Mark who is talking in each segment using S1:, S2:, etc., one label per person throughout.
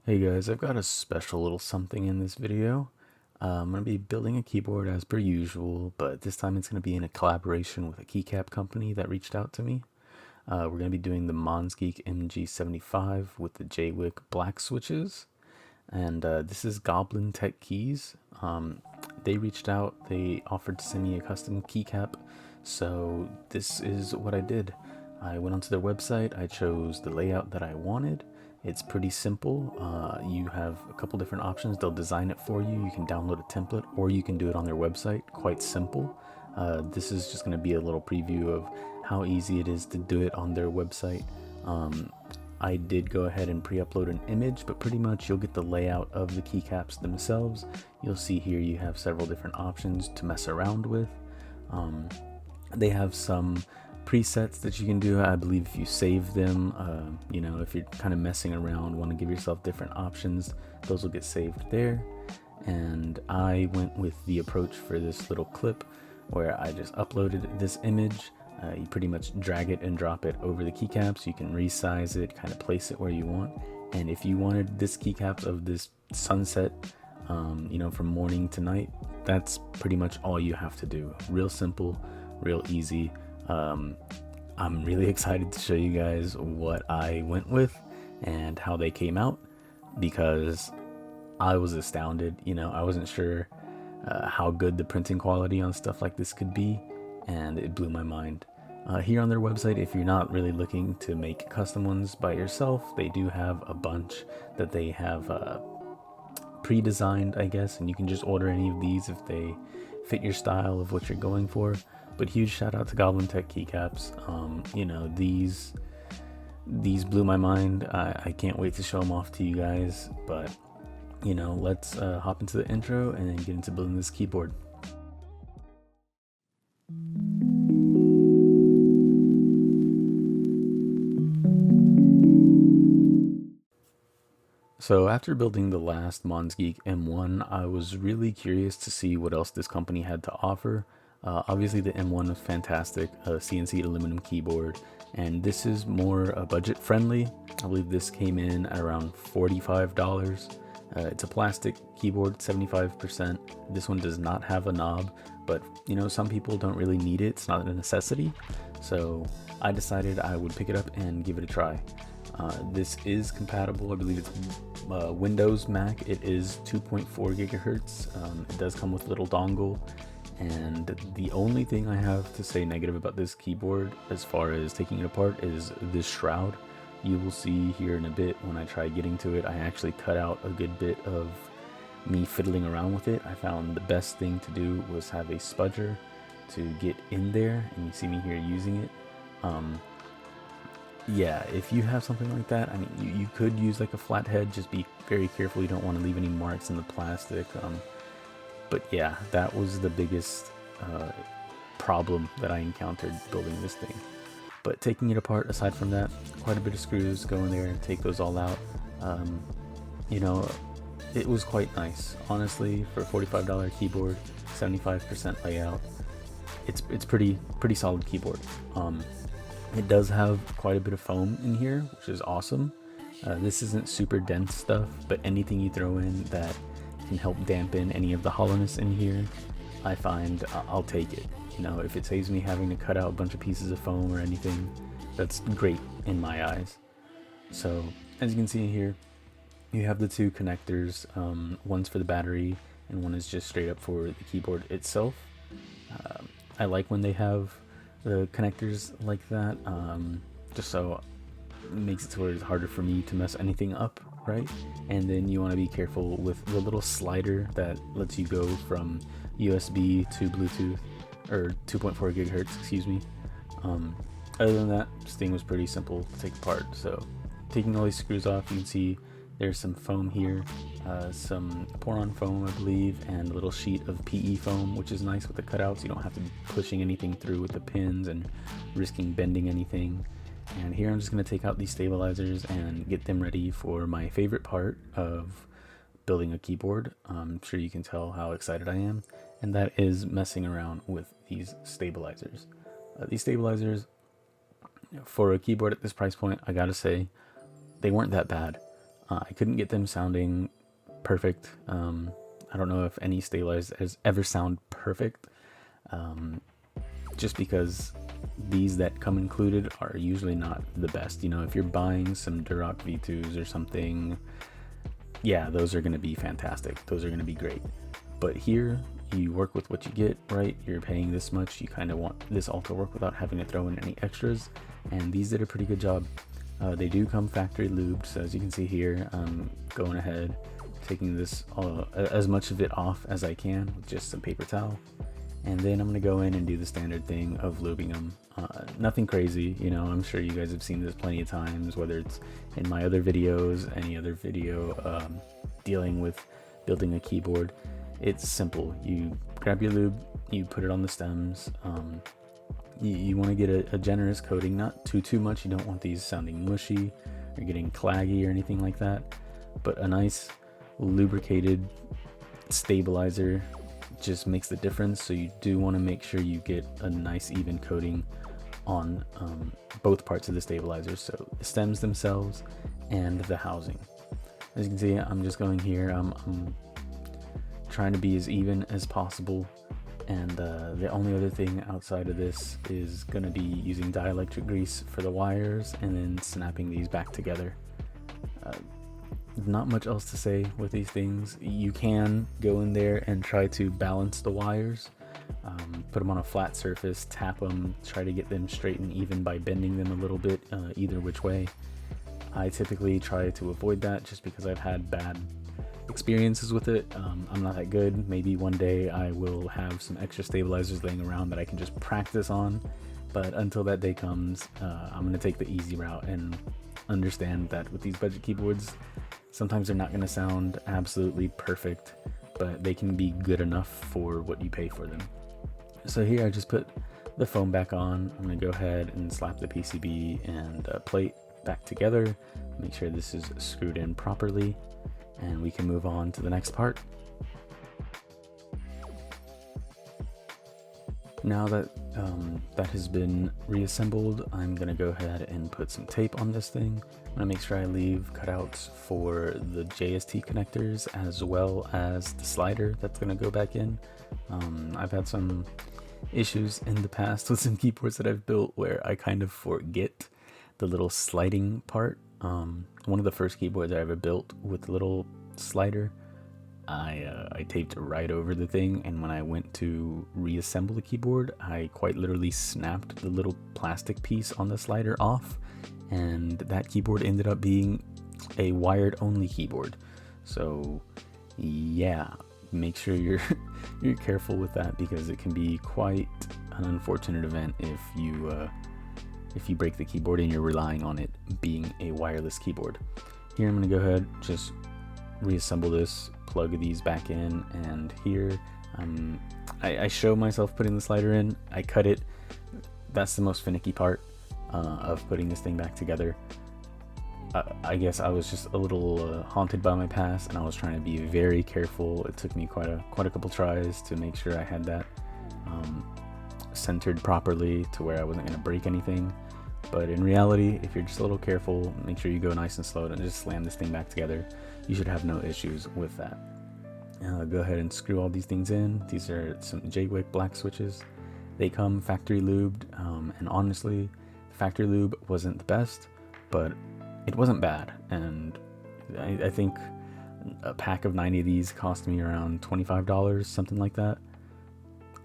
S1: Hey guys, I've got a special little something in this video. I'm going to be building a keyboard as per usual, but this time it's going to be in a collaboration with a keycap company that reached out to me. We're going to be doing the Monsgeek MG75 with the JWK black switches, and this is Goblintechkeys. They reached out, they offered to send me a custom keycap, so this is what I did. I went onto their website, I chose the layout that I wanted. It's pretty simple. You have a couple different options. They'll design it for you. You can download a template or you can do it on their website. Quite simple. This is just going to be a little preview of how easy it is to do it on their website. I did go ahead and pre-upload an image, but pretty much you'll get the layout of the keycaps themselves. You'll see here you have several different options to mess around with. They have some presets that you can do. I believe if you save them, you know, if you're kind of messing around, want to give yourself different options, those will get saved there. And I went with the approach for this little clip where I just uploaded this image. You pretty much drag it and drop it over the keycaps. You can resize it, kind of place it where you want. And if you wanted this keycaps of this sunset, you know, from morning to night, that's pretty much all you have to do. Real simple, real easy. I'm really excited to show you guys what I went with and how they came out, because I was astounded. You know, I wasn't sure how good the printing quality on stuff like this could be, and it blew my mind. Here on their website, if you're not really looking to make custom ones by yourself, they do have a bunch that they have pre-designed, I guess, and you can just order any of these if they fit your style of what you're going for. But huge shout out to Goblintech keycaps. You know, these blew my mind. I can't wait to show them off to you guys. But you know, let's hop into the intro and then get into building this keyboard. So after building the last Monsgeek M1, I was really curious to see what else this company had to offer. Obviously the M1 was fantastic, a CNC aluminum keyboard, and this is more budget friendly. I believe this came in at around $45. It's a plastic keyboard, 75%. This one does not have a knob, but you know, some people don't really need it. It's not a necessity. So I decided I would pick it up and give it a try. This is compatible, I believe it's Windows, Mac. It is 2.4 gigahertz. It does come with a little dongle. And the only thing I have to say negative about this keyboard as far as taking it apart is this shroud. You will see here in a bit when I try getting to it, I actually cut out a good bit of me fiddling around with it. I found the best thing to do was have a spudger to get in there, and you see me here using it. Yeah, if you have something like that, I mean, you could use like a flat head. Just be very careful. You don't want to leave any marks in the plastic. But yeah, that was the biggest problem that I encountered building this thing. But taking it apart, aside from that, quite a bit of screws, go in there, take those all out. You know, it was quite nice. Honestly, for a $45 keyboard, 75% layout, it's pretty solid keyboard. It does have quite a bit of foam in here, which is awesome. This isn't super dense stuff, but anything you throw in that can help dampen any of the hollowness in here, I find I'll take it. You know, if it saves me having to cut out a bunch of pieces of foam or anything, that's great in my eyes. So as you can see here, you have the two connectors. One's for the battery and one is just straight up for the keyboard itself. I like when they have the connectors like that, just so it makes it to where it's harder for me to mess anything up, right? And then you want to be careful with the little slider that lets you go from USB to Bluetooth, or 2.4 gigahertz, excuse me. Other than that, this thing was pretty simple to take apart. So taking all these screws off, you can see there's some foam here, some pour-on foam, I believe, and a little sheet of PE foam, which is nice with the cutouts. You don't have to be pushing anything through with the pins and risking bending anything. And here I'm just going to take out these stabilizers and get them ready for my favorite part of building a keyboard. I'm sure you can tell how excited I am, and that is messing around with these stabilizers. These stabilizers, for a keyboard at this price point, I gotta say, they weren't that bad. I couldn't get them sounding perfect. I don't know if any stabilizers ever sound perfect, just because these that come included are usually not the best. You know, if you're buying some Duroc V2s or something, yeah, those are going to be fantastic. Those are going to be great. But here, you work with what you get, right? You're paying this much. You kind of want this all to work without having to throw in any extras. And these did a pretty good job. They do come factory lubed, so as you can see here, I'm going ahead, taking this as much of it off as I can with just some paper towel. And then I'm going to go in and do the standard thing of lubing them. Nothing crazy, you know, I'm sure you guys have seen this plenty of times, whether it's in my other videos, any other video dealing with building a keyboard. It's simple. You grab your lube, you put it on the stems. You want to get a generous coating, not too much. You don't want these sounding mushy or getting claggy or anything like that, but a nice lubricated stabilizer just makes the difference. So you do want to make sure you get a nice even coating on both parts of the stabilizer, so the stems themselves and the housing. As you can see, I'm just going here, I'm trying to be as even as possible. And the only other thing outside of this is going to be using dielectric grease for the wires and then snapping these back together. Not much else to say with these things. You can go in there and try to balance the wires, put them on a flat surface, tap them, try to get them straight and even by bending them a little bit either which way. I typically try to avoid that just because I've had bad experiences with it. I'm not that good. Maybe one day I will have some extra stabilizers laying around that I can just practice on, but until that day comes, I'm going to take the easy route and understand that with these budget keyboards, sometimes they're not going to sound absolutely perfect, but they can be good enough for what you pay for them. So here I just put the foam back on. I'm going to go ahead and slap the PCB and plate back together, make sure this is screwed in properly, and we can move on to the next part. Now that that has been reassembled, I'm going to go ahead and put some tape on this thing. I'm going to make sure I leave cutouts for the JST connectors as well as the slider that's going to go back in. I've had some issues in the past with some keyboards that I've built where I kind of forget the little sliding part. One of the first keyboards I ever built with the little slider, I taped it right over the thing, and when I went to reassemble the keyboard, I quite literally snapped the little plastic piece on the slider off, and that keyboard ended up being a wired only keyboard. So yeah, make sure you're careful with that, because it can be quite an unfortunate event if you break the keyboard and you're relying on it being a wireless keyboard. Here I'm going to go ahead, just reassemble this, plug these back in, and here I show myself putting the slider in. I cut it. That's the most finicky part of putting this thing back together. I guess I was just a little haunted by my past, and I was trying to be very careful. It took me quite a couple tries to make sure I had that centered properly to where I wasn't going to break anything. But in reality, if you're just a little careful, make sure you go nice and slow and just slam this thing back together, you should have no issues with that. Go ahead and screw all these things in. These are some JWK black switches. They come factory lubed, and honestly, factory lube wasn't the best, but it wasn't bad. And I think a pack of 90 of these cost me around $25, something like that.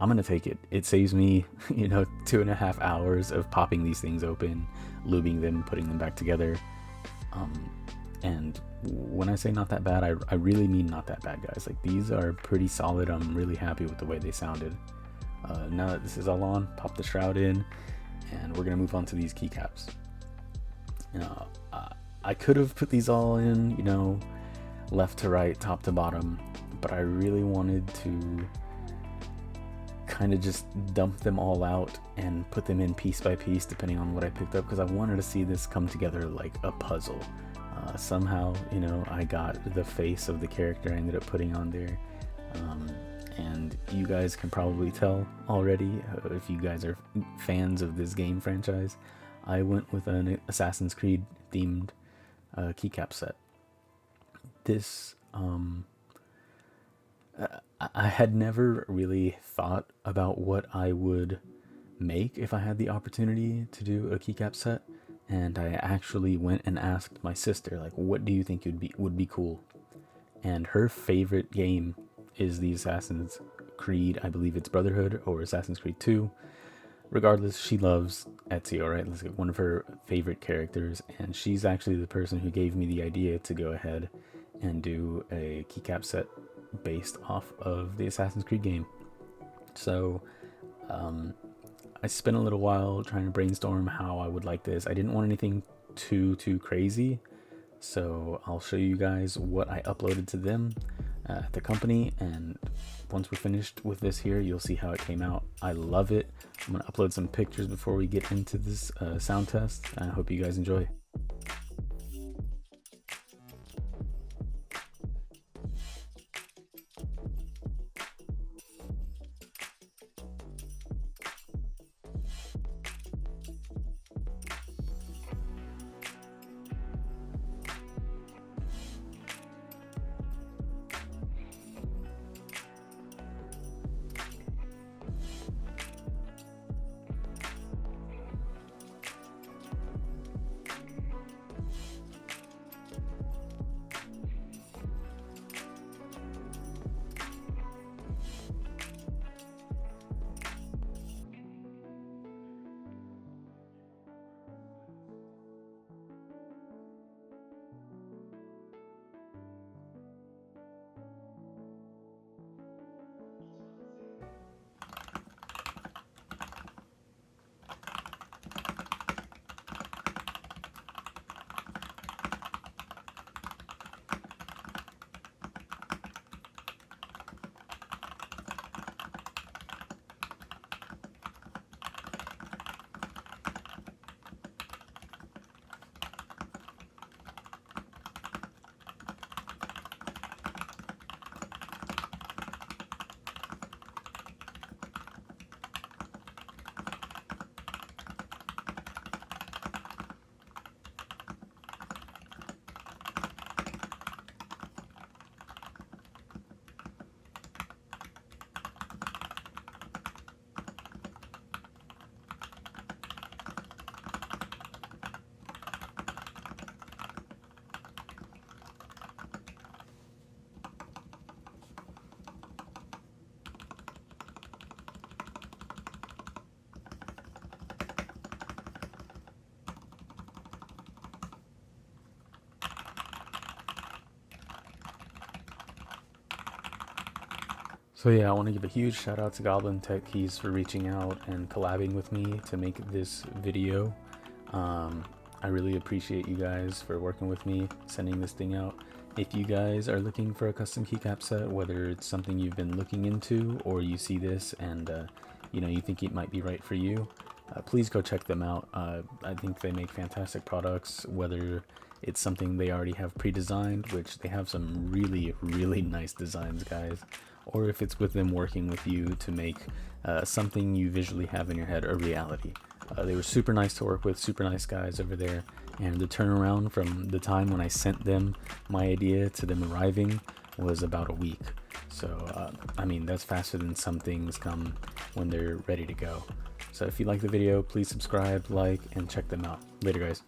S1: I'm gonna take it. It saves me, 2.5 hours of popping these things open, lubing them, putting them back together. And when I say not that bad, I really mean not that bad, guys. Like, these are pretty solid. I'm really happy with the way they sounded. Now that this is all on, pop the shroud in, and we're gonna move on to these keycaps. I could have put these all in, left to right, top to bottom, but I really wanted to kind of just dump them all out and put them in piece by piece depending on what I picked up, because I wanted to see this come together like a puzzle. Somehow, I got the face of the character I ended up putting on there, and you guys can probably tell already if you guys are fans of this game franchise. I went with an Assassin's Creed themed keycap set. this, I had never really thought about what I would make if I had the opportunity to do a keycap set, and I actually went and asked my sister, like, what do you think would be cool? And her favorite game is the Assassin's Creed, I believe it's Brotherhood or Assassin's Creed 2. Regardless, she loves Ezio, right? That's one of her favorite characters, and she's actually the person who gave me the idea to go ahead and do a keycap set based off of the Assassin's Creed game. So I spent a little while trying to brainstorm how I would like this. I didn't want anything too crazy, so I'll show you guys what I uploaded to them at the company, and once we're finished with this here, you'll see how it came out. I love it. I'm gonna upload some pictures before we get into this sound test. I hope you guys enjoy. So yeah, I want to give a huge shout out to Goblintechkeys for reaching out and collabing with me to make this video. I really appreciate you guys for working with me, sending this thing out. If you guys are looking for a custom keycap set, whether it's something you've been looking into or you see this and you think it might be right for you, please go check them out. I think they make fantastic products, whether it's something they already have pre-designed, which they have some really nice designs, guys, or if it's with them working with you to make something you visually have in your head a reality. They were super nice to work with, super nice guys over there, and the turnaround from the time when I sent them my idea to them arriving was about a week. So I mean, that's faster than some things come when they're ready to go. So if you like the video, please subscribe, like, and check them out. Later, guys.